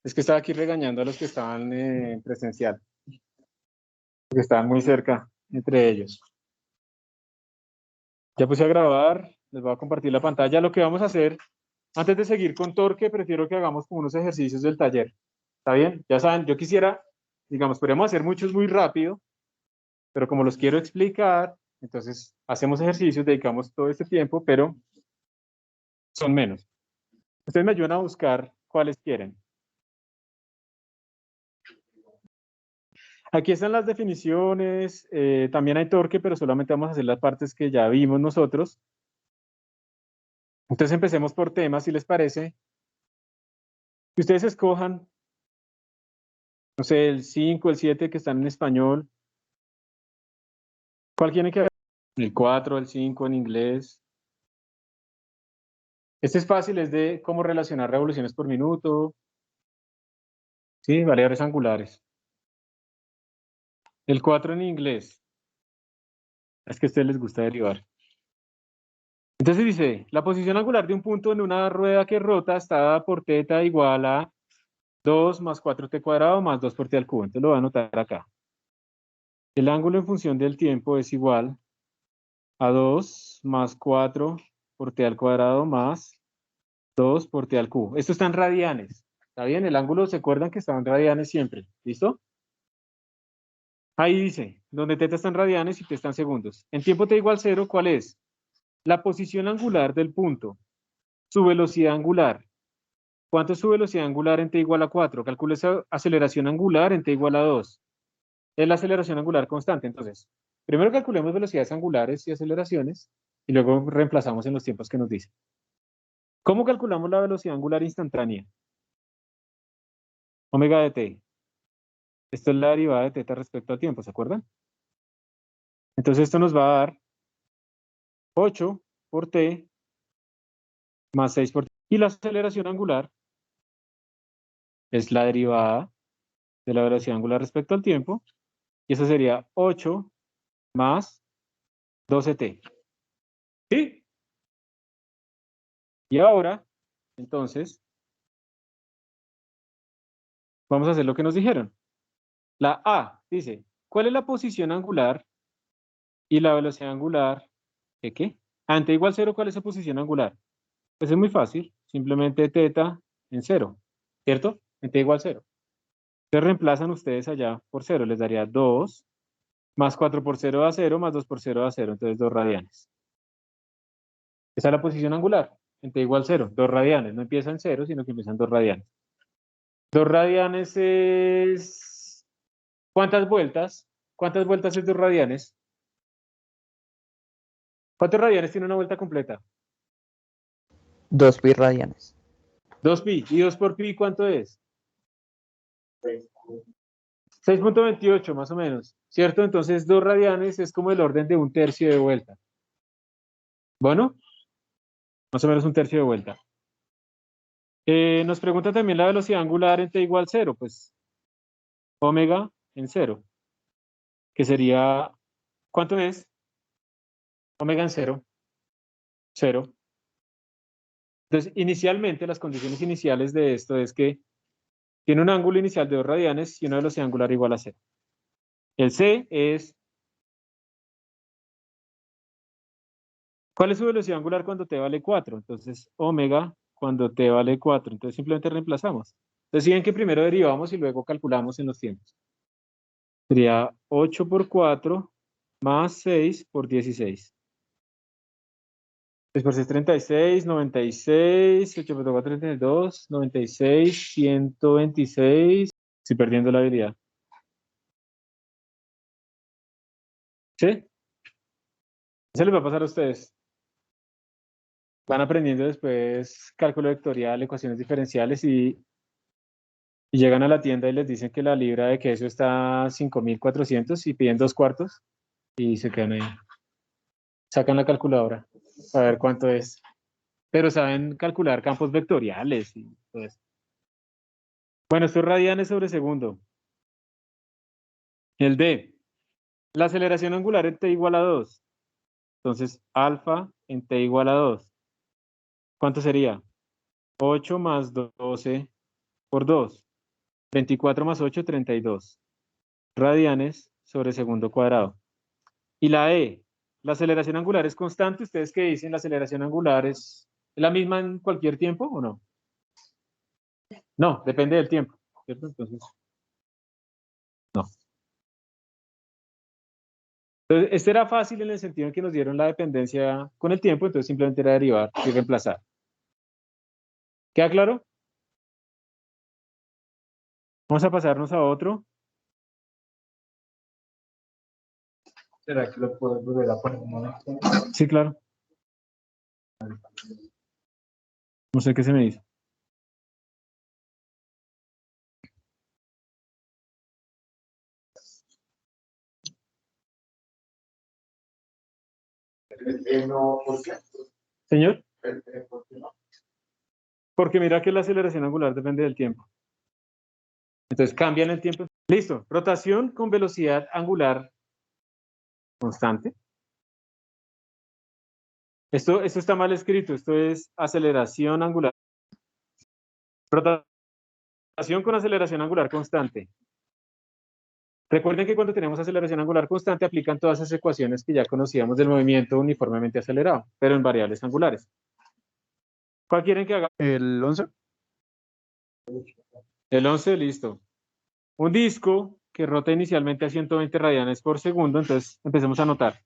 Es que estaba aquí regañando a los que estaban presencial, porque estaban muy cerca entre ellos. Ya puse a grabar, les voy a compartir la pantalla. Lo que vamos a hacer, antes de seguir con Torque, prefiero que hagamos como unos ejercicios del taller. ¿Está bien? Ya saben, yo quisiera, digamos, podríamos hacer muchos muy rápido, pero como los quiero explicar, entonces hacemos ejercicios, dedicamos todo este tiempo, pero son menos. Ustedes me ayudan a buscar cuáles quieren. Aquí están las definiciones, también hay torque, pero solamente vamos a hacer las partes que ya vimos nosotros. Entonces empecemos por temas, si les parece. Que ustedes escojan, no sé, el 5, el 7 que están en español. ¿Cuál tiene que ver? El 4, el 5 en inglés. Este es fácil, es de cómo relacionar revoluciones por minuto. Sí, variables angulares. El 4 en inglés. Es que a ustedes les gusta derivar. Entonces dice, la posición angular de un punto en una rueda que rota está dada por θ igual a 2 más 4t cuadrado más 2 por t al cubo. Entonces lo voy a anotar acá. El ángulo en función del tiempo es igual a 2 más 4 por t al cuadrado más 2 por t al cubo. Esto está en radianes. ¿Está bien? El ángulo, ¿se acuerdan que está en radianes siempre? ¿Listo? Ahí dice, donde θ está en radianes y t está en segundos. En tiempo t igual 0, ¿cuál es? La posición angular del punto. Su velocidad angular. ¿Cuánto es su velocidad angular en t igual a 4? Calcula esa aceleración angular en t igual a 2. Es la aceleración angular constante. Entonces, primero calculemos velocidades angulares y aceleraciones y luego reemplazamos en los tiempos que nos dice. ¿Cómo calculamos la velocidad angular instantánea? Omega de t. Esto es la derivada de θ respecto al tiempo, ¿se acuerdan? Entonces esto nos va a dar 8 por t más 6 por t. Y la aceleración angular es la derivada de la velocidad angular respecto al tiempo. Y eso sería 8 más 12t. ¿Sí? Y ahora, entonces, vamos a hacer lo que nos dijeron. La A dice, ¿cuál es la posición angular y la velocidad angular de qué? Ante igual 0, ¿cuál es la posición angular? Pues es muy fácil, simplemente θ en 0, ¿cierto? En t igual 0. Entonces reemplazan ustedes allá por 0, les daría 2 más 4 por 0 da 0, más 2 por 0 da 0, entonces 2 radianes. Esa es la posición angular, en t igual 0, 2 radianes, no empieza en 0, sino que empiezan 2 radianes. 2 radianes es... ¿Cuántas vueltas? ¿Cuántas vueltas es 2 radianes? ¿Cuántos radianes tiene una vuelta completa? 2 pi radianes. 2 pi. ¿Y 2 por pi cuánto es? 6.28 más o menos, ¿cierto? Entonces 2 radianes es como el orden de un tercio de vuelta. Bueno, más o menos un tercio de vuelta. Nos pregunta también la velocidad angular en t igual 0, pues omega en 0, que sería, ¿cuánto es? Omega en 0, 0. Entonces, inicialmente, las condiciones iniciales de esto es que tiene un ángulo inicial de 2 radianes y una velocidad angular igual a 0. El C es, ¿cuál es su velocidad angular cuando t vale 4? Entonces, omega cuando t vale 4. Entonces, simplemente reemplazamos. Entonces, siguen que primero derivamos y luego calculamos en los tiempos. Sería 8 por 4 más 6 por 16. 6 por 6, 36, 96, 8 por 4, 32, 96, 126. Estoy perdiendo la habilidad. ¿Sí? Eso les va a pasar a ustedes. Van aprendiendo después cálculo vectorial, ecuaciones diferenciales y llegan a la tienda y les dicen que la libra de queso está a 5.400 y piden 2 cuartos y se quedan ahí. Sacan la calculadora a ver cuánto es. Pero saben calcular campos vectoriales y todo eso. Bueno, esto es radianes sobre segundo. El D. La aceleración angular en t igual a 2. Entonces, alfa en t igual a 2. ¿Cuánto sería? 8 más 12 por 2. 24 más 8, 32 radianes sobre segundo cuadrado. Y la E, la aceleración angular es constante. ¿Ustedes qué dicen? ¿La aceleración angular es la misma en cualquier tiempo o no? No, depende del tiempo, ¿cierto? Entonces, no. Entonces, este era fácil en el sentido en que nos dieron la dependencia con el tiempo, entonces simplemente era derivar y reemplazar. ¿Queda claro? Vamos a pasarnos a otro. ¿Será que lo puedo volver a poner un momento? Sí, claro. No sé qué se me hizo. No, ¿por qué? Señor, ¿Por qué no? porque mira que la aceleración angular depende del tiempo. Entonces cambian el tiempo. Listo. Rotación con velocidad angular constante. Esto está mal escrito. Esto es aceleración angular. Rotación con aceleración angular constante. Recuerden que cuando tenemos aceleración angular constante aplican todas esas ecuaciones que ya conocíamos del movimiento uniformemente acelerado, pero en variables angulares. ¿Cuál quieren que haga? El 11. El 11, listo. Un disco que rota inicialmente a 120 radianes por segundo, entonces empecemos a anotar.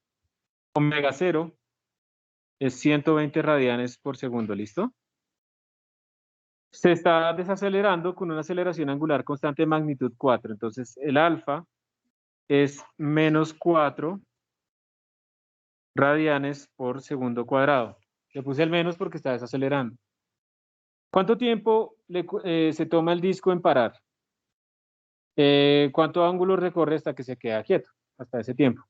Omega 0 es 120 radianes por segundo, ¿listo? Se está desacelerando con una aceleración angular constante de magnitud 4, entonces el alfa es menos 4 radianes por segundo cuadrado. Le puse el menos porque está desacelerando. ¿Cuánto tiempo se toma el disco en parar? ¿Cuánto ángulo recorre hasta que se queda quieto? Hasta ese tiempo.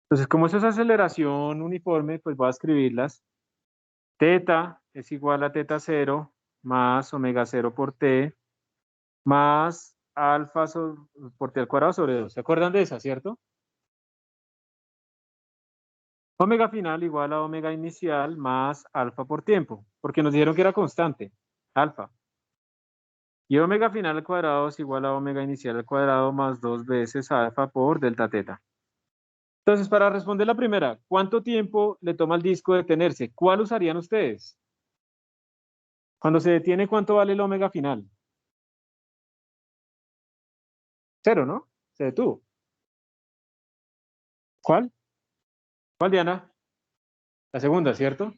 Entonces, como eso es aceleración uniforme, pues voy a escribirlas. Teta es igual a teta 0 más omega 0 por t más alfa por t al cuadrado sobre 2. ¿Se acuerdan de esa, cierto? Omega final igual a omega inicial más alfa por tiempo, porque nos dijeron que era constante, alfa. Y omega final al cuadrado es igual a omega inicial al cuadrado más 2 veces alfa por delta teta. Entonces, para responder la primera, ¿cuánto tiempo le toma al disco detenerse? ¿Cuál usarían ustedes? Cuando se detiene, ¿cuánto vale el omega final? 0, ¿no? Se detuvo. ¿Cuál? ¿Cuál, Diana? La segunda, ¿cierto?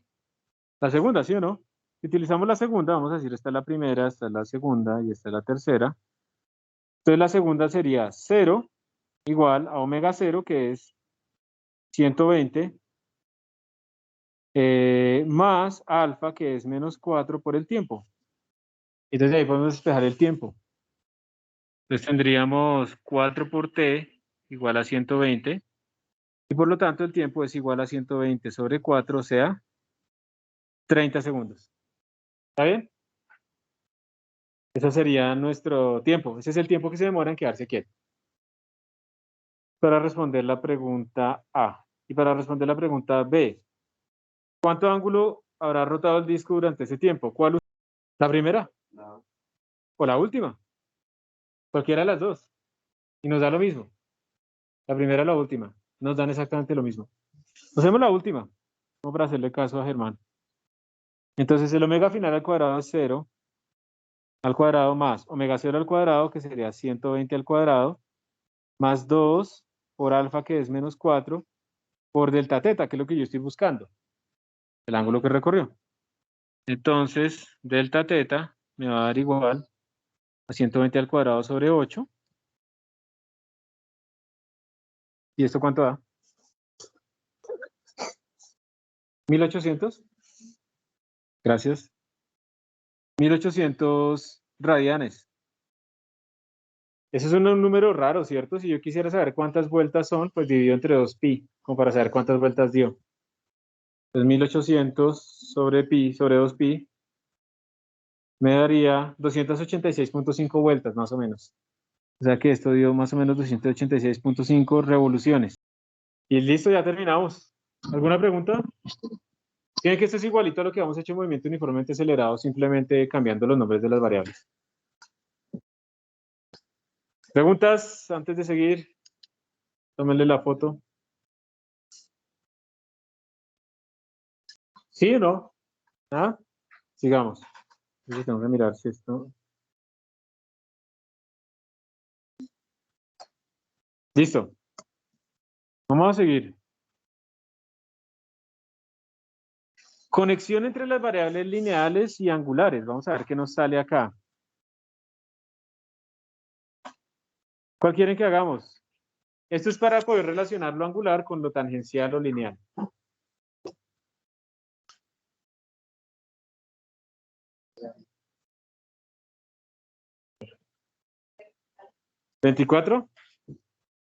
La segunda, ¿sí o no? Si utilizamos la segunda, vamos a decir, esta es la primera, esta es la segunda y esta es la tercera. Entonces la segunda sería 0 igual a omega 0, que es 120, más alfa, que es menos 4 por el tiempo. Entonces ahí podemos despejar el tiempo. Entonces tendríamos 4 por t igual a 120. Y por lo tanto el tiempo es igual a 120 sobre 4, o sea, 30 segundos. ¿Está bien? Ese sería nuestro tiempo. Ese es el tiempo que se demora en quedarse quieto. Para responder la pregunta A. Y para responder la pregunta B, ¿cuánto ángulo habrá rotado el disco durante ese tiempo? ¿Cuál? ¿La primera? No. ¿O la última? Cualquiera de las dos. Y nos da lo mismo. La primera o la última. Nos dan exactamente lo mismo. Hacemos la última, como para hacerle caso a Germán. Entonces el omega final al cuadrado es 0 al cuadrado más omega 0 al cuadrado, que sería 120 al cuadrado, más 2 por alfa, que es menos 4, por delta teta, que es lo que yo estoy buscando, el ángulo que recorrió. Entonces, delta teta me va a dar igual a 120 al cuadrado sobre 8. ¿Y esto cuánto da? 1800. Gracias. 1800 radianes. Ese es un número raro, ¿cierto? Si yo quisiera saber cuántas vueltas son, pues divido entre 2pi, como para saber cuántas vueltas dio. Entonces 1800 sobre pi sobre 2pi me daría 286.5 vueltas, más o menos. O sea que esto dio más o menos 286.5 revoluciones. Y listo, ya terminamos. ¿Alguna pregunta? Tiene que esto es igualito a lo que hemos hecho en movimiento uniformemente acelerado, simplemente cambiando los nombres de las variables. ¿Preguntas antes de seguir? Tómenle la foto. ¿Sí o no? ¿Ah? Sigamos. Entonces tengo que mirar si esto... Listo. Vamos a seguir. Conexión entre las variables lineales y angulares. Vamos a ver qué nos sale acá. ¿Cuál quieren que hagamos? Esto es para poder relacionar lo angular con lo tangencial o lineal. ¿24?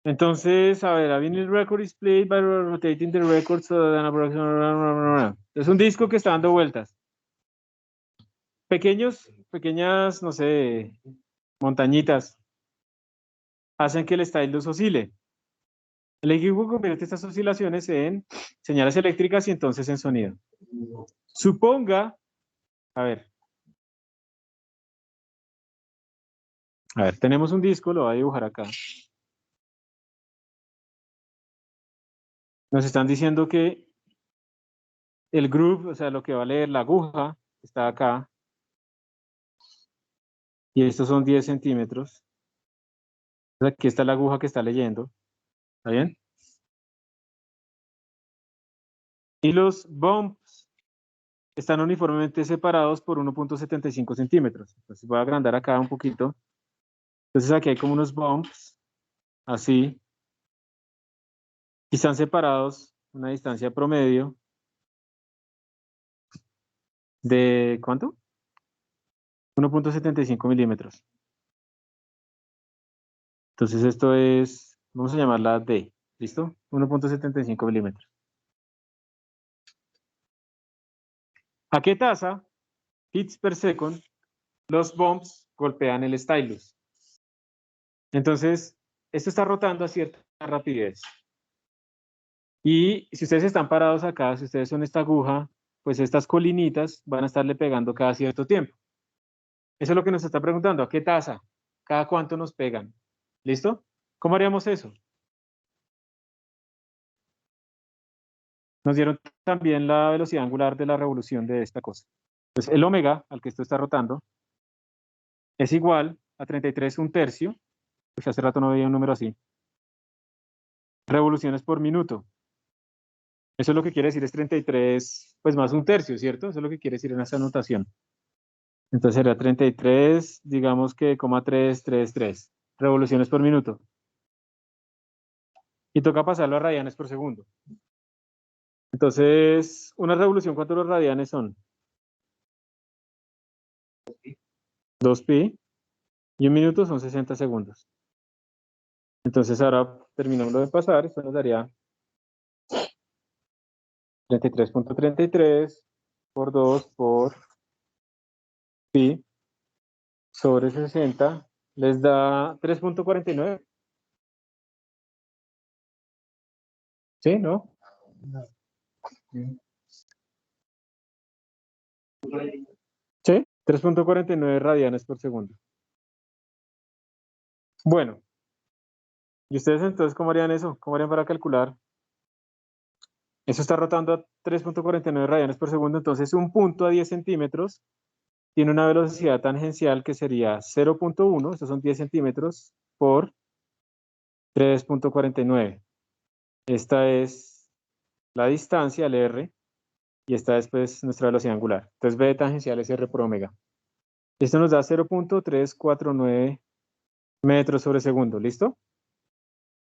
Entonces, a ver, a vinyl record is played by rotating the record so that an approximate... Es un disco que está dando vueltas. Pequeñas, no sé, montañitas hacen que el stylus oscile. El equipo convierte estas oscilaciones en señales eléctricas y entonces en sonido. Suponga, a ver, tenemos un disco, lo voy a dibujar acá. Nos están diciendo que el groove, o sea, lo que va a leer la aguja, está acá. Y estos son 10 centímetros. Aquí está la aguja que está leyendo. ¿Está bien? Y los bumps están uniformemente separados por 1.75 centímetros. Entonces voy a agrandar acá un poquito. Entonces aquí hay como unos bumps, así. Y están separados una distancia promedio de, ¿cuánto? 1.75 milímetros. Entonces esto es, vamos a llamarla D. ¿Listo? 1.75 milímetros. ¿A qué tasa, hits per second, los bumps golpean el stylus? Entonces, esto está rotando a cierta rapidez. Y si ustedes están parados acá, si ustedes son esta aguja, pues estas colinitas van a estarle pegando cada cierto tiempo. Eso es lo que nos está preguntando, ¿a qué tasa? ¿Cada cuánto nos pegan? ¿Listo? ¿Cómo haríamos eso? Nos dieron también la velocidad angular de la revolución de esta cosa. Entonces, el omega, al que esto está rotando, es igual a 33 un tercio, pues hace rato no veía un número así, revoluciones por minuto. Eso es lo que quiere decir es 33, pues más un tercio, ¿cierto? Eso es lo que quiere decir en esa anotación. Entonces sería 33, digamos que 0,333 revoluciones por minuto. Y toca pasarlo a radianes por segundo. Entonces, una revolución, ¿cuántos los radianes son? 2pi. Y un minuto son 60 segundos. Entonces ahora terminamos de pasar, esto nos daría 33.33 por 2 por pi sobre 60 les da 3.49. ¿Sí? ¿No? ¿Sí? 3.49 radianes por segundo. Bueno, ¿y ustedes entonces cómo harían eso? ¿Cómo harían para calcular? Eso está rotando a 3.49 radianes por segundo, entonces un punto a 10 centímetros tiene una velocidad tangencial que sería 0.1, estos son 10 centímetros, por 3.49. Esta es la distancia, el R, y esta es pues nuestra velocidad angular. Entonces B tangencial es R por omega. Esto nos da 0.349 metros sobre segundo, ¿listo?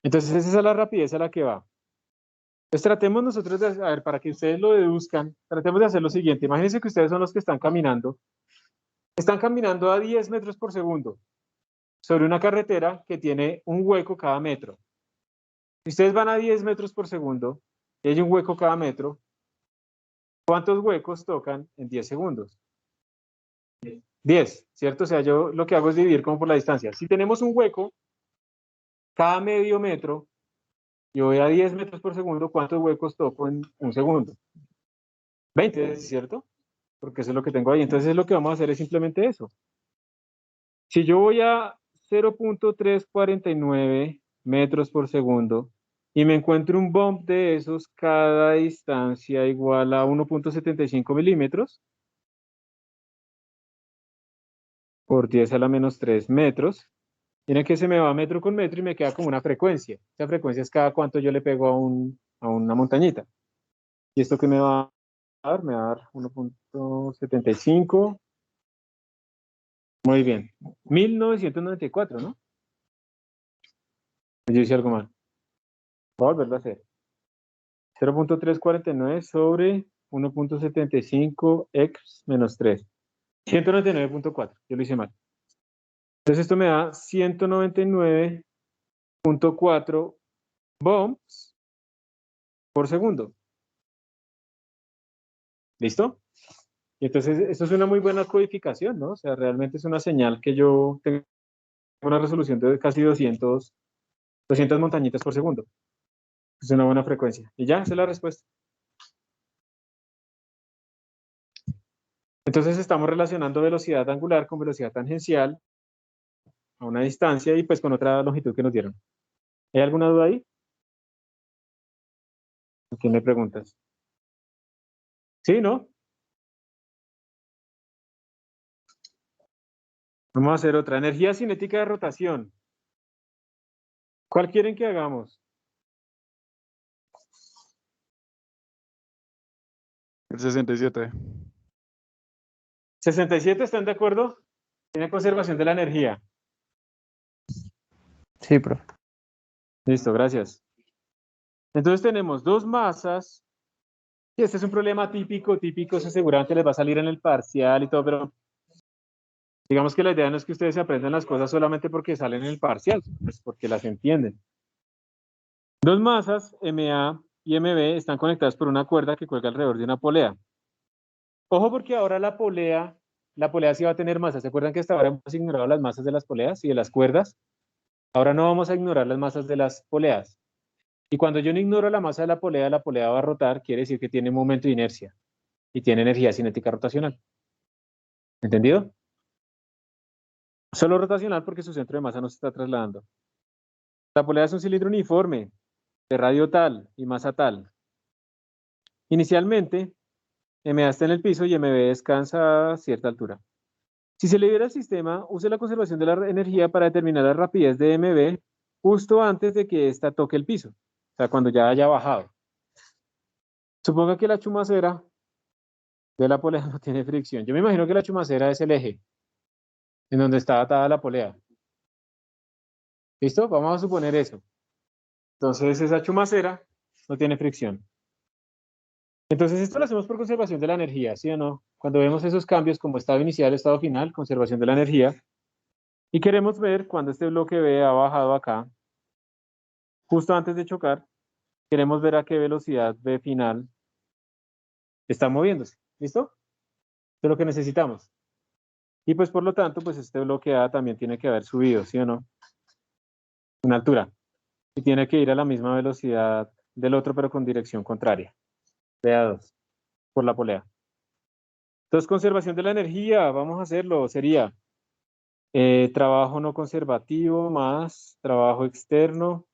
Entonces esa es la rapidez a la que va. Entonces tratemos nosotros de, a ver, para que ustedes lo deduzcan, tratemos de hacer lo siguiente. Imagínense que ustedes son los que están caminando. Están caminando a 10 metros por segundo sobre una carretera que tiene un hueco cada metro. Si ustedes van a 10 metros por segundo y hay un hueco cada metro, ¿cuántos huecos tocan en 10 segundos? 10, ¿cierto? O sea, yo lo que hago es dividir como por la distancia. Si tenemos un hueco cada medio metro, yo voy a 10 metros por segundo, ¿cuántos huecos toco en un segundo? 20, ¿cierto? Porque eso es lo que tengo ahí. Entonces lo que vamos a hacer es simplemente eso. Si yo voy a 0.349 metros por segundo y me encuentro un bump de esos cada distancia igual a 1.75 milímetros por 10 a la menos 3 metros. Miren que se me va metro con metro y me queda como una frecuencia. Esa frecuencia es cada cuánto yo le pego a una montañita. ¿Y esto qué me va a dar? Me va a dar 1.75. Muy bien. 1994, ¿no? Yo hice algo mal. Voy a volverlo a hacer. 0.349 sobre 1.75 x menos 3. 199.4. Yo lo hice mal. Entonces esto me da 199.4 bumps por segundo. ¿Listo? Y entonces esto es una muy buena codificación, ¿no? O sea, realmente es una señal que yo tengo una resolución de casi 200 montañitas por segundo. Es una buena frecuencia. Y ya, esa es la respuesta. Entonces estamos relacionando velocidad angular con velocidad tangencial a una distancia y pues con otra longitud que nos dieron. ¿Hay alguna duda ahí? ¿A quién le preguntas? ¿Sí, no? Vamos a hacer otra. Energía cinética de rotación. ¿Cuál quieren que hagamos? El 67. 67, ¿están de acuerdo? Tiene conservación de la energía. Sí, profe. Listo, gracias. Entonces tenemos dos masas. Y este es un problema típico, eso seguramente les va a salir en el parcial y todo, pero digamos que la idea no es que ustedes se aprendan las cosas solamente porque salen en el parcial, pues porque las entienden. Dos masas, MA y MB, están conectadas por una cuerda que cuelga alrededor de una polea. Ojo porque ahora la polea sí va a tener masa. ¿Se acuerdan que hasta ahora hemos ignorado las masas de las poleas y de las cuerdas? Ahora no vamos a ignorar las masas de las poleas. Y cuando yo no ignoro la masa de la polea va a rotar, quiere decir que tiene momento de inercia y tiene energía cinética rotacional. ¿Entendido? Solo rotacional porque su centro de masa no se está trasladando. La polea es un cilindro uniforme, de radio tal y masa tal. Inicialmente, MA está en el piso y MB descansa a cierta altura. Si se libera el sistema, use la conservación de la energía para determinar la rapidez de MB justo antes de que ésta toque el piso, o sea, cuando ya haya bajado. Suponga que la chumacera de la polea no tiene fricción. Yo me imagino que la chumacera es el eje en donde está atada la polea. ¿Listo? Vamos a suponer eso. Entonces esa chumacera no tiene fricción. Entonces esto lo hacemos por conservación de la energía, ¿sí o no? Cuando vemos esos cambios como estado inicial, estado final, conservación de la energía, y queremos ver cuando este bloque B ha bajado acá, justo antes de chocar, queremos ver a qué velocidad B final está moviéndose. ¿Listo? Eso es lo que necesitamos. Y pues por lo tanto, pues este bloque A también tiene que haber subido, ¿sí o no? Una altura. Y tiene que ir a la misma velocidad del otro, pero con dirección contraria. BA2, por la polea. Entonces, conservación de la energía, vamos a hacerlo. Sería trabajo no conservativo más trabajo externo,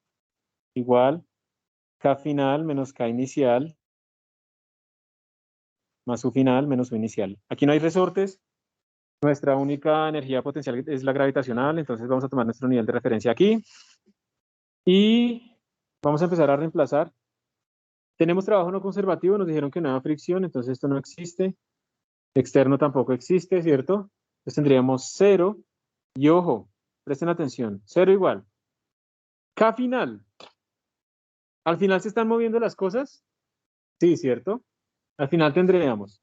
igual K final menos K inicial, más U final menos U inicial. Aquí no hay resortes. Nuestra única energía potencial es la gravitacional, entonces vamos a tomar nuestro nivel de referencia aquí. Y vamos a empezar a reemplazar. Tenemos trabajo no conservativo, nos dijeron que no había fricción, entonces esto no existe. Externo tampoco existe, ¿cierto? Entonces tendríamos 0 y ojo, presten atención, 0 igual. K final. ¿Al final se están moviendo las cosas? Sí, ¿cierto? Al final tendríamos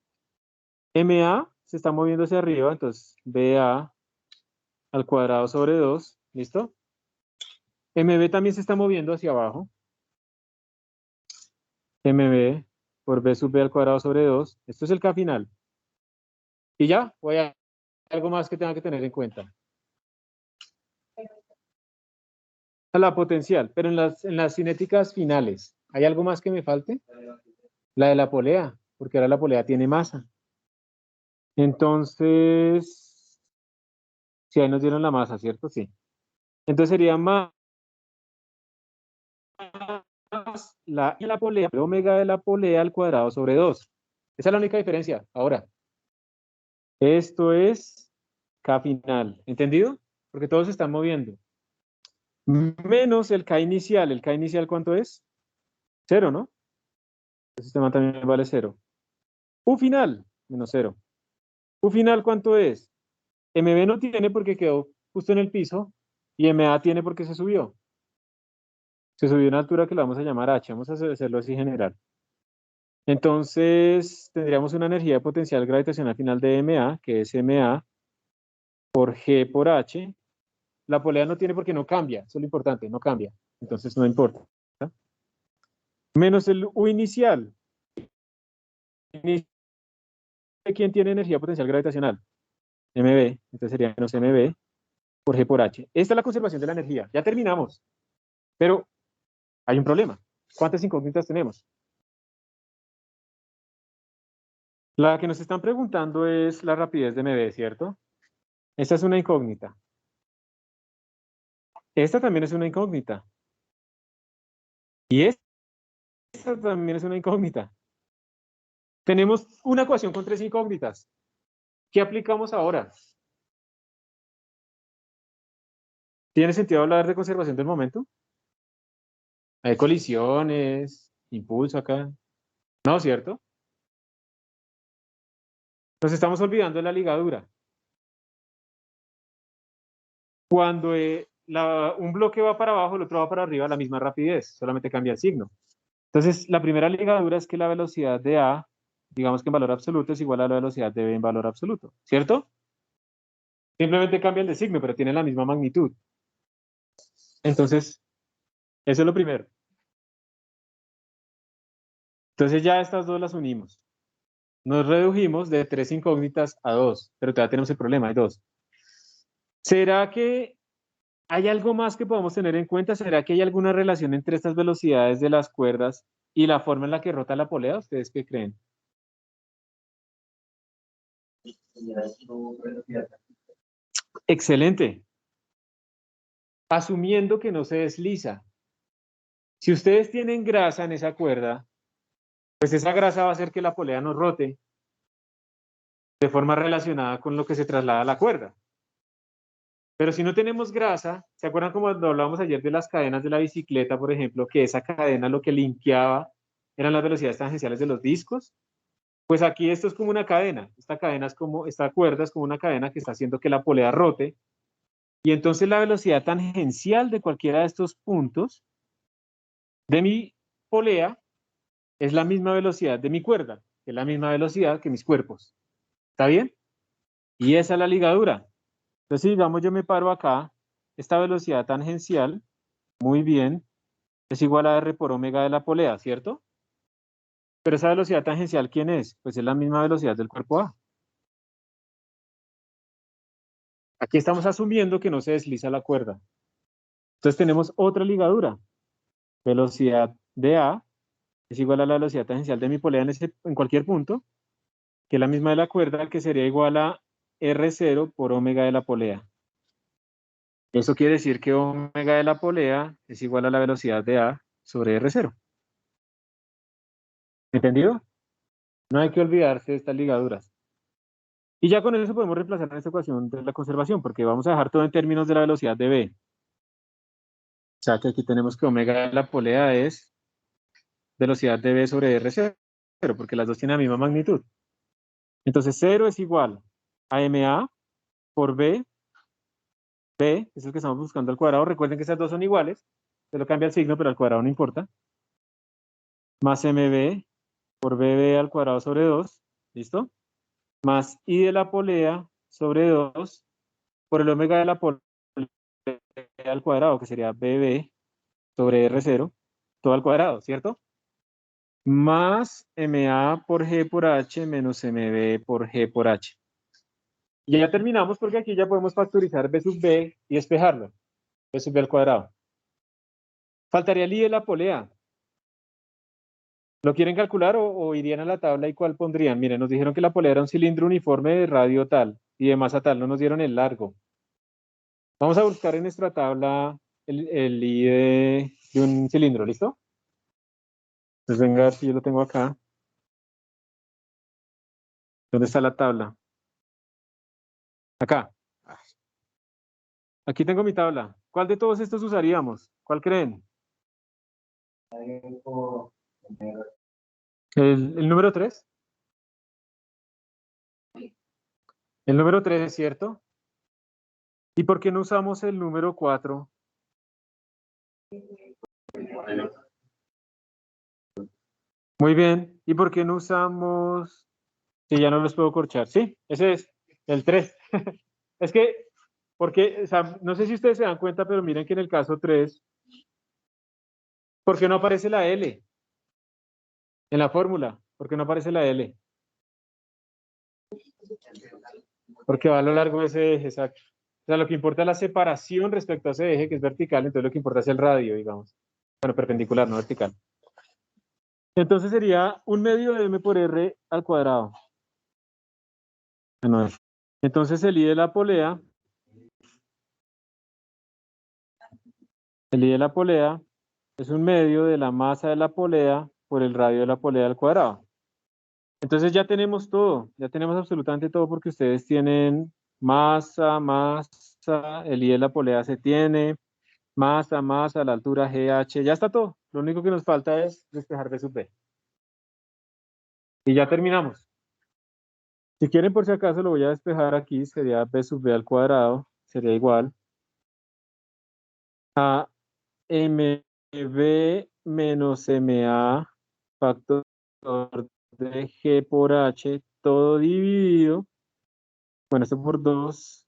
MA se está moviendo hacia arriba, entonces BA al cuadrado sobre 2, ¿listo? MB también se está moviendo hacia abajo. MB por B sub B al cuadrado sobre 2. Esto es el K final. Y ya, voy a algo más que tenga que tener en cuenta. La potencial, pero en las cinéticas finales, ¿hay algo más que me falte? La de la polea, porque ahora la polea tiene masa. Entonces, si ahí nos dieron la masa, ¿cierto? Sí. Entonces sería más la polea, omega de la polea al cuadrado sobre 2. Esa es la única diferencia. Ahora, esto es K final. ¿Entendido? Porque todos se están moviendo. Menos el K inicial. ¿El K inicial cuánto es? 0, ¿no? El sistema también vale 0. U final, menos 0. U final, ¿cuánto es? MB no tiene porque quedó justo en el piso y MA tiene porque se subió. Se subió a una altura que la vamos a llamar H. Vamos a hacerlo así general. Entonces, tendríamos una energía potencial gravitacional final de MA, que es MA por G por H. La polea no tiene porque no cambia, eso es lo importante, no cambia. Entonces no importa. ¿Sí? Menos el U inicial. ¿Quién tiene energía potencial gravitacional? MB. Entonces sería menos MB por G por H. Esta es la conservación de la energía. Ya terminamos. Pero hay un problema. ¿Cuántas incógnitas tenemos? La que nos están preguntando es la rapidez de MB, ¿cierto? Esta es una incógnita. Esta también es una incógnita. Y esta también es una incógnita. Tenemos una ecuación con 3 incógnitas. ¿Qué aplicamos ahora? ¿Tiene sentido hablar de conservación del momento? Hay colisiones, impulso acá. No, ¿cierto? Nos estamos olvidando de la ligadura. Cuando un bloque va para abajo, el otro va para arriba a la misma rapidez, solamente cambia el signo. Entonces, la primera ligadura es que la velocidad de A, digamos que en valor absoluto, es igual a la velocidad de B en valor absoluto, ¿cierto? Simplemente cambia el de signo, pero tiene la misma magnitud. Entonces, eso es lo primero. Entonces ya estas dos las unimos. Nos redujimos de 3 incógnitas a 2, pero todavía tenemos el problema, hay 2. ¿Será que hay algo más que podamos tener en cuenta? ¿Será que hay alguna relación entre estas velocidades de las cuerdas y la forma en la que rota la polea? ¿Ustedes qué creen? Excelente. Asumiendo que no se desliza. Si ustedes tienen grasa en esa cuerda, pues esa grasa va a hacer que la polea no rote de forma relacionada con lo que se traslada a la cuerda. Pero si no tenemos grasa, ¿se acuerdan como hablábamos ayer de las cadenas de la bicicleta, por ejemplo, que esa cadena lo que linkeaba eran las velocidades tangenciales de los discos? Pues aquí esto es como una cadena. Esta cuerda es como una cadena que está haciendo que la polea rote. Y entonces la velocidad tangencial de cualquiera de estos puntos de mi polea es la misma velocidad de mi cuerda, que es la misma velocidad que mis cuerpos. ¿Está bien? Y esa es la ligadura. Entonces, digamos, yo me paro acá, esta velocidad tangencial, muy bien, es igual a R por omega de la polea, ¿cierto? Pero esa velocidad tangencial, ¿quién es? Pues es la misma velocidad del cuerpo A. Aquí estamos asumiendo que no se desliza la cuerda. Entonces tenemos otra ligadura. Velocidad de A es igual a la velocidad tangencial de mi polea en cualquier punto, que es la misma de la cuerda, que sería igual a R0 por omega de la polea. Eso quiere decir que omega de la polea es igual a la velocidad de A sobre R0. ¿Entendido? No hay que olvidarse de estas ligaduras. Y ya con eso podemos reemplazar en esta ecuación de la conservación, porque vamos a dejar todo en términos de la velocidad de B. O sea que aquí tenemos que omega de la polea es velocidad de B sobre R0, porque las dos tienen la misma magnitud. Entonces 0 es igual a MA por B. B es el que estamos buscando al cuadrado. Recuerden que esas dos son iguales. Se lo cambia el signo, pero al cuadrado no importa. Más MB por BB al cuadrado sobre 2. ¿Listo? Más I de la polea sobre 2 por el omega de la polea al cuadrado, que sería BB sobre R0, todo al cuadrado, ¿cierto? Más MA por G por H menos MB por G por H. Y ya terminamos porque aquí ya podemos factorizar B sub B y despejarlo. B sub B al cuadrado. Faltaría el I de la polea. ¿Lo quieren calcular o irían a la tabla y cuál pondrían? Miren, nos dijeron que la polea era un cilindro uniforme de radio tal y de masa tal. No nos dieron el largo. Vamos a buscar en nuestra tabla el I de un cilindro, ¿listo? Entonces venga, si yo lo tengo acá. ¿Dónde está la tabla? Acá. Aquí tengo mi tabla. ¿Cuál de todos estos usaríamos? ¿Cuál creen? ¿El número 3? El número 3 es cierto. ¿Y por qué no usamos el número 4? Muy bien. ¿Y por qué no usamos? Si ya no los puedo corchar. Sí, ese es el 3. Es que, porque, o sea, no sé si ustedes se dan cuenta, pero miren que en el caso 3, ¿por qué no aparece la L? En la fórmula, ¿por qué no aparece la L? Porque va a lo largo de ese eje, exacto. O sea, lo que importa es la separación respecto a ese eje, que es vertical, entonces lo que importa es el radio, digamos. Bueno, perpendicular, no vertical. Entonces sería 1/2 de m por r al cuadrado. No es. Entonces el I de la polea, es 1/2 de la masa de la polea por el radio de la polea al cuadrado. Entonces ya tenemos todo, ya tenemos absolutamente todo porque ustedes tienen masa, el I de la polea se tiene, masa, la altura GH, ya está todo. Lo único que nos falta es despejar B sub B. Y ya terminamos. Si quieren, por si acaso, lo voy a despejar aquí, sería B sub B al cuadrado, sería igual a MB menos MA factor de G por H, todo dividido, bueno, esto por 2,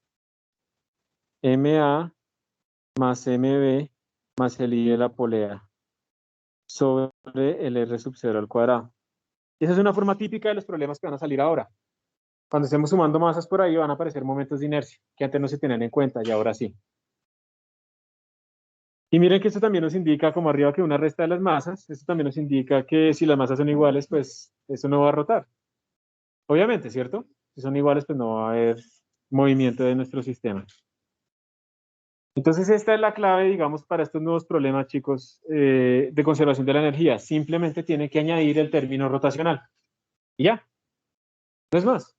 MA más MB más el I de la polea sobre el R sub 0 al cuadrado. Esa es una forma típica de los problemas que van a salir ahora. Cuando estemos sumando masas por ahí van a aparecer momentos de inercia que antes no se tenían en cuenta y ahora sí. Y miren que esto también nos indica, como arriba que una resta de las masas, esto también nos indica que si las masas son iguales, pues eso no va a rotar. Obviamente, ¿cierto? Si son iguales, pues no va a haber movimiento de nuestro sistema. Entonces esta es la clave, digamos, para estos nuevos problemas, chicos, de conservación de la energía. Simplemente tiene que añadir el término rotacional. Y ya. No es más.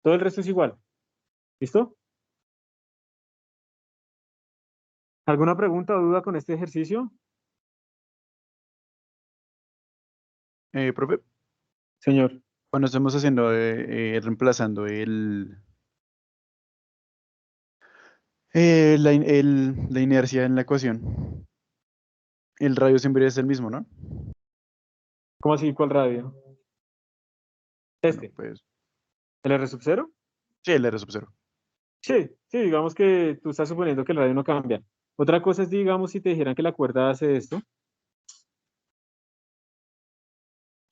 Todo el resto es igual. ¿Listo? ¿Alguna pregunta o duda con este ejercicio? Profe, Señor. cuando estamos haciendo, reemplazando la inercia en la ecuación, el radio siempre es el mismo, ¿no? ¿Cómo así? ¿Cuál radio? Bueno, Este. pues, ¿El R sub 0? sí, el R sub 0. Sí, sí, digamos que tú estás suponiendo que el radio no cambia. Otra cosa es, digamos, si te dijeran que la cuerda hace esto.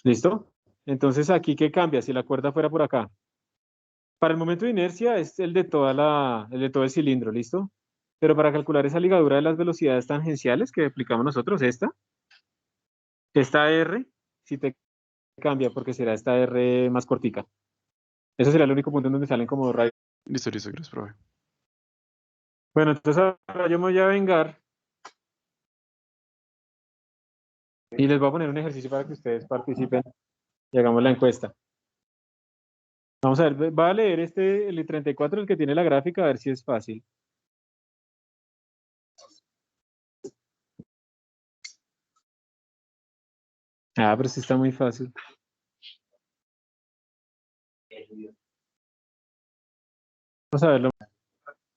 ¿Listo? Entonces, ¿aquí qué cambia? Si la cuerda fuera por acá. Para el momento de inercia es el de todo el cilindro, ¿listo? Pero para calcular esa ligadura de las velocidades tangenciales que aplicamos nosotros, esta R, sí te cambia porque será esta R más cortica. Ese será el único punto en donde salen como radios. Listo, gracias, profe. Bueno, entonces ahora yo me voy a vengar y les voy a poner un ejercicio para que ustedes participen y hagamos la encuesta. Vamos a ver, va a leer el 34, el que tiene la gráfica, a ver si es fácil. Ah, pero sí está muy fácil. Vamos a verlo.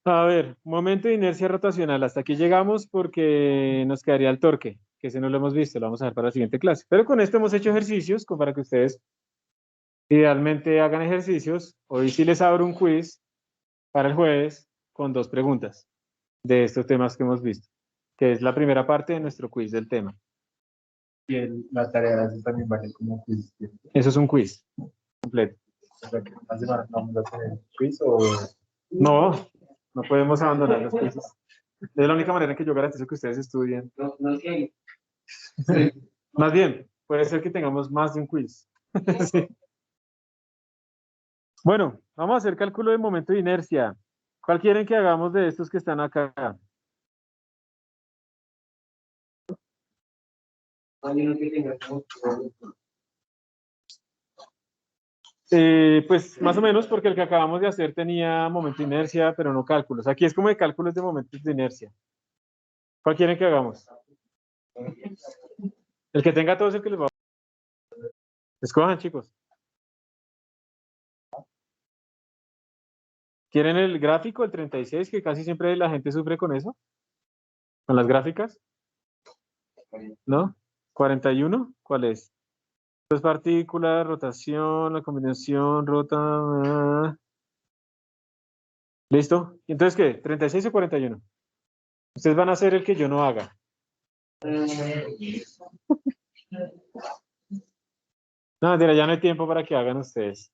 A ver, momento de inercia rotacional. Hasta aquí llegamos porque nos quedaría el torque, que ese no lo hemos visto, lo vamos a ver para la siguiente clase. Pero con esto hemos hecho ejercicios como para que ustedes idealmente hagan ejercicios. Hoy sí les abro un quiz para el jueves con 2 preguntas de estos temas que hemos visto, que es la primera parte de nuestro quiz del tema. Y la tarea de también vale como quiz. Eso es un quiz completo. O sea, que una semana no vamos a tener quiz o No, no podemos abandonar los quizzes. Es la única manera en que yo garantizo que ustedes estudien. no sé. Más bien, puede ser que tengamos más de un quiz. Sí. Bueno, vamos a hacer cálculo de momento de inercia. ¿Cuál quieren que hagamos de estos que están acá? Hay uno que tenga como- Pues más o menos porque el que acabamos de hacer tenía momento de inercia, pero no cálculos. Aquí es como de cálculos de momentos de inercia. ¿Cuál quieren que hagamos? El que tenga todos el que les va a... Escojan, chicos. ¿Quieren el gráfico, el 36, que casi siempre la gente sufre con eso? ¿Con las gráficas? ¿No? ¿41? ¿Cuál es? Dos partículas, rotación, la combinación, rota... ¿Listo? ¿Entonces qué? ¿36 o 41? Ustedes van a hacer el que yo no haga. No, mentira, ya no hay tiempo para que hagan ustedes.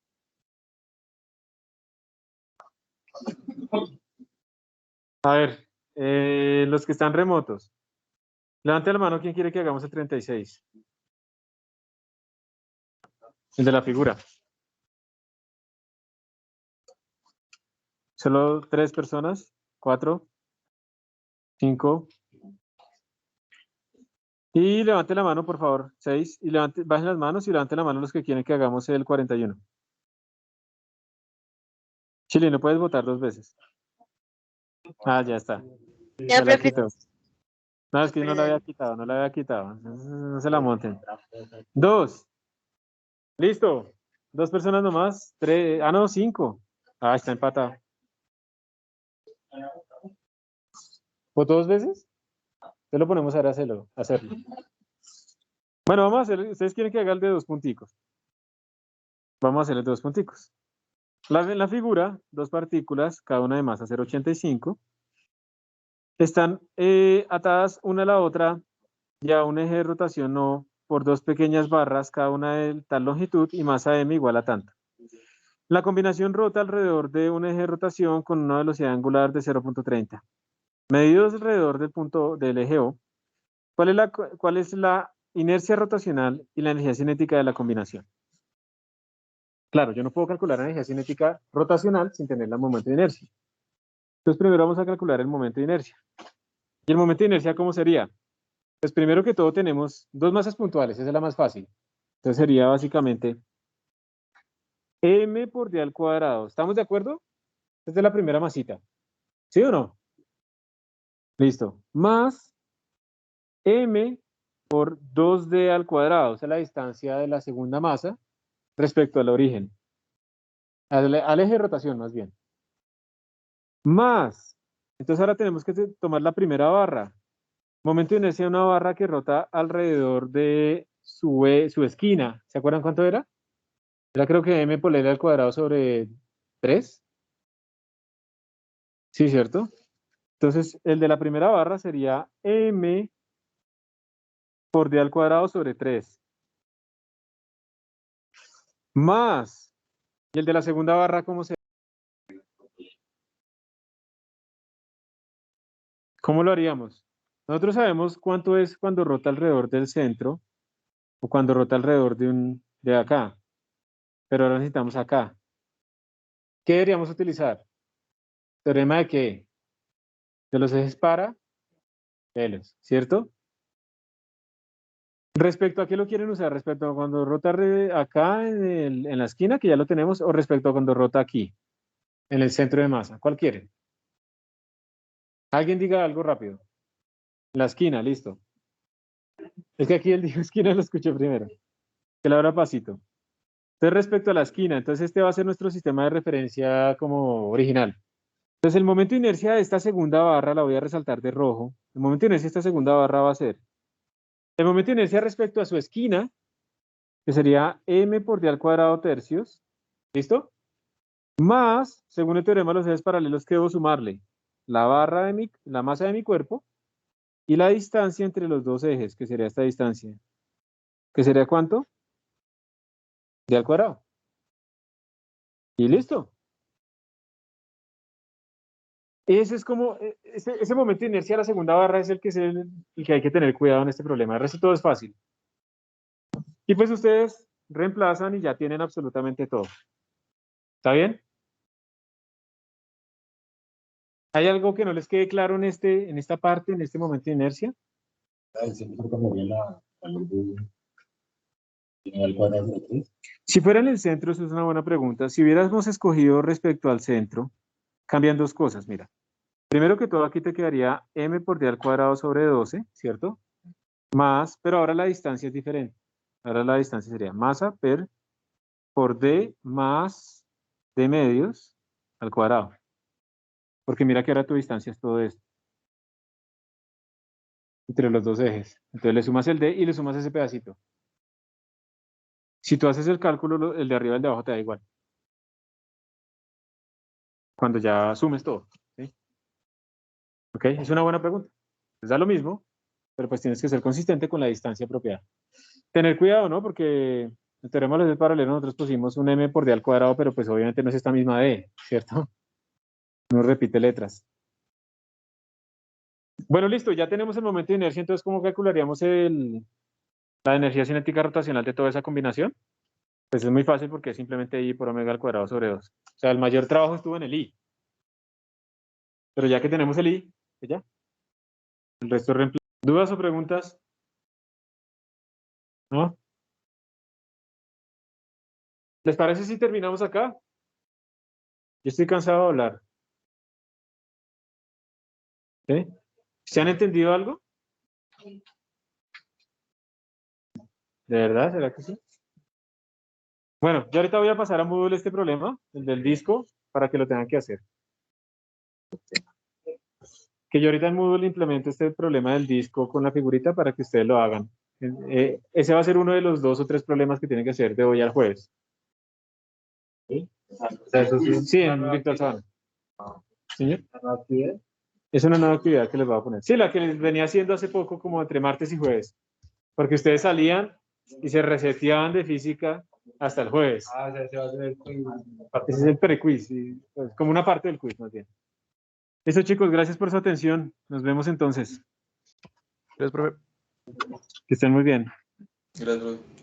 A ver, los que están remotos. Levante la mano, ¿quién quiere que hagamos el 36? El de la figura. Solo 3 personas, 4, 5. Y levante la mano, por favor, 6. Y levante, bajen las manos y levante la mano los que quieren que hagamos el 41. Chile, no puedes votar 2 veces. Ah, ya está. Se la quitó. No, es que no la había quitado, no la había quitado. No se la monten. 2. Listo. 2 personas nomás. 3. Ah, no, 5. Ah, está empatado. ¿Votó 2 veces? Entonces lo ponemos ahora a hacerlo. Bueno, vamos a hacer. Ustedes quieren que haga el de 2 punticos. Vamos a hacer el de 2 punticos. En la figura, 2 partículas, cada una de masa 0,85, están atadas una a la otra y a un eje de rotación no por 2 pequeñas barras, cada una de tal longitud y masa m igual a tanto. La combinación rota alrededor de un eje de rotación con una velocidad angular de 0,30. Medidos alrededor del punto del eje O, ¿cuál es la inercia rotacional y la energía cinética de la combinación? Claro, yo no puedo calcular la energía cinética rotacional sin tener el momento de inercia. Entonces primero vamos a calcular el momento de inercia. ¿Y el momento de inercia cómo sería? Pues primero que todo tenemos 2 masas puntuales, esa es la más fácil. Entonces sería básicamente m por d al cuadrado. ¿Estamos de acuerdo? Esta es la primera masita. ¿Sí o no? Listo. Más m por 2d al cuadrado, esa es la distancia de la segunda masa respecto al origen. Al eje de rotación, más bien. Más. Entonces ahora tenemos que tomar la primera barra. Momento de inercia de una barra que rota alrededor de su esquina. ¿Se acuerdan cuánto era? Era creo que m por L al cuadrado sobre 3. Sí, ¿cierto? Entonces, el de la primera barra sería m por d al cuadrado sobre 3. Más. ¿Y el de la segunda barra cómo se... ¿Cómo lo haríamos? Nosotros sabemos cuánto es cuando rota alrededor del centro o cuando rota alrededor de acá. Pero ahora necesitamos acá. ¿Qué deberíamos utilizar? ¿Teorema de qué? De los ejes paralelos, ¿cierto? ¿Respecto a qué lo quieren usar? ¿Respecto a cuando rota acá en la esquina, que ya lo tenemos, o respecto a cuando rota aquí, en el centro de masa? ¿Cuál quieren? Alguien diga algo rápido. La esquina, listo. Es que aquí él dijo esquina, lo escuché primero. Que la hora pasito. Entonces, respecto a la esquina, entonces este va a ser nuestro sistema de referencia como original. Entonces, el momento de inercia de esta segunda barra la voy a resaltar de rojo. El momento de inercia de esta segunda barra va a ser el momento de inercia respecto a su esquina, que sería m por d al cuadrado tercios. ¿Listo? Más, según el teorema de los ejes paralelos, que debo sumarle la masa de mi cuerpo y la distancia entre los dos ejes, que sería esta distancia. ¿Que sería cuánto? D al cuadrado. Y listo. Ese es como, ese momento de inercia de la segunda barra es el que, el que hay que tener cuidado en este problema. El resto todo es fácil. Y pues ustedes reemplazan y ya tienen absolutamente todo. ¿Está bien? ¿Hay algo que no les quede claro en esta parte, en este momento de inercia? El centro cambiaría la luz al cuadrado de 3. Si fuera en el centro, eso es una buena pregunta. Si hubiéramos escogido respecto al centro, cambian dos cosas, mira. Primero que todo, aquí te quedaría m por d al cuadrado sobre 12, ¿cierto? Más, pero ahora la distancia es diferente. Ahora la distancia sería masa por d más d medios al cuadrado. Porque mira que ahora tu distancia es todo esto. Entre los dos ejes. Entonces le sumas el d y le sumas ese pedacito. Si tú haces el cálculo, el de arriba y el de abajo te da igual. Cuando ya sumes todo. ¿Sí? ¿Ok? Es una buena pregunta. Les da lo mismo, pero pues tienes que ser consistente con la distancia apropiada. Tener cuidado, ¿no? Porque en teorema de los paralelos nosotros pusimos un m por d al cuadrado, pero pues obviamente no es esta misma d, ¿cierto? No repite letras. Bueno, listo, ya tenemos el momento de inercia, entonces ¿cómo calcularíamos la energía cinética rotacional de toda esa combinación? Pues es muy fácil porque es simplemente I por omega al cuadrado sobre 2. O sea, el mayor trabajo estuvo en el I. Pero ya que tenemos el I, pues ya. El resto es reemplazo. ¿Dudas o preguntas? ¿No? ¿Les parece si terminamos acá? Yo estoy cansado de hablar. ¿Sí? ¿Se han entendido algo? ¿De verdad? ¿Será que sí? Bueno, yo ahorita voy a pasar a Moodle este problema, el del disco, para que lo tengan que hacer. Que yo ahorita en Moodle implemento este problema del disco con la figurita para que ustedes lo hagan. Ese va a ser uno de los 2 o 3 problemas que tienen que hacer de hoy al jueves. ¿Sí? O sea, eso sí. Sí, en Virtual Savannah. ¿Señor? ¿La actividad? Es una nueva actividad que les voy a poner. Sí, la que les venía haciendo hace poco, como entre martes y jueves. Porque ustedes salían y se reseteaban de física hasta el jueves. O sea, se va a hacer el quiz. Ese es el pre-quiz, sí, pues, como una parte del quiz, más bien. Listo, chicos, gracias por su atención. Nos vemos entonces. Gracias, profe. Que estén muy bien. Gracias, profe.